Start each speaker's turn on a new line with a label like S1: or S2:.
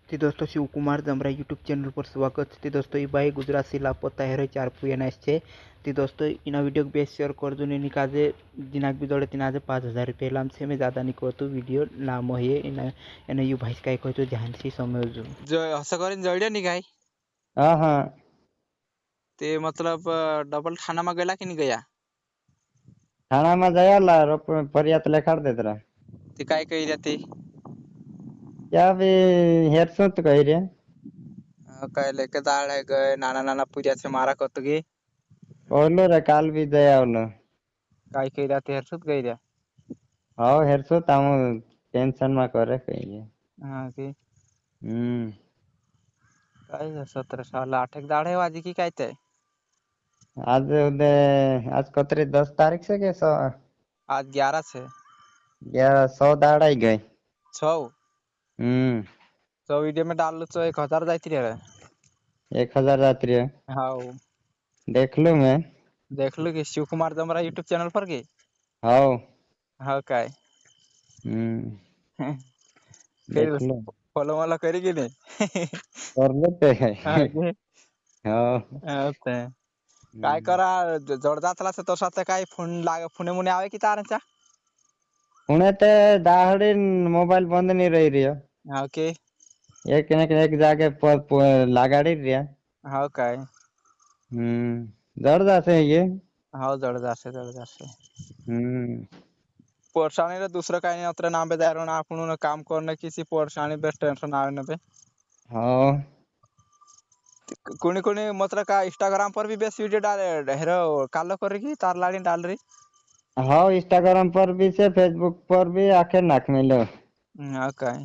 S1: तो दोस्तों शिव कुमार जमरा यूट्यूब चैनल पर स्वागत है। दोस्तों ये भाई गुजरात से लापता है 4 पुएनास है। तो दोस्तों इना वीडियो बेस शेयर कर दो ने काजे दिनाक भी दौड़े तीन आज 5000 रुपये लाम से मैं ज़्यादा नहीं कहतो वीडियो लाम है इन यू भाई काय कहतो ध्यान से समय
S2: जो असं करीन जळ्या नाही काय
S3: हाँ हाँ
S2: ते मतलब डबल खाना में गेला की नहीं गया
S3: थाना में जायाला फरियाद लेखाड़ देत रहा
S2: ते काय कही जाते
S3: क्या भी हेरसो तो कही रे
S2: काय लेके दाड़ है गए नाना नाना पूजा से मारा कत गे
S3: ओलो रे काल भी जया ओलो
S2: काय कही जाते हर सुत गई रे
S3: हाँ हेरसो तामो टेंशन में करे कही रे
S2: हाँ की
S3: हम्म
S2: काय 17 साल 8 एक दाड़ है वाजी की काय ते
S3: आज उदे आज कतरी 10 तारीख से के 100
S2: आज 11 से
S3: 100 दाड़ आई गई
S2: 6
S3: हम्म
S2: 6 वीडियो में डाल लो तो 1000 जाती रे
S3: 1000 यात्री है
S2: हाँ
S3: देख लू मैं
S2: देख लो कि शिव कुमार जमरा यूट्यूब चैनल पर के
S3: हाँ
S2: हाँ काय फिर
S3: देख लो
S2: फॉलो वाला करेगी नहीं
S3: कर लेते हैं
S2: हाँ की
S3: हाँ
S2: हाँ ते काय करा जोडदातला से तो साथ काय फोन लागे फोने मुने आवे की तारचा
S3: पुणे ते दाहड़ी मोबाइल बंद नहीं रही रही
S2: हाँ के
S3: एक जागे लगाड़ी रिया
S2: हाँ काय
S3: जड़ से ये
S2: हाँ जडदासे
S3: हम्म
S2: परेशानी रे दूसरा काही नाही अत्र नाम बेदार ना आपण काम करने किसी परेशानी बेस्ट टेंशन आवे न बे
S3: हाँ
S2: कोनी कोनी मतलब का इंस्टाग्राम पर भी बेस वीडियो डाले हेरो कालो करेगी तार लाड़ी डाल रही
S3: हाँ इंस्टाग्राम पर भी से फेसबुक पर भी आखे नाक मिलो
S2: हाँ काय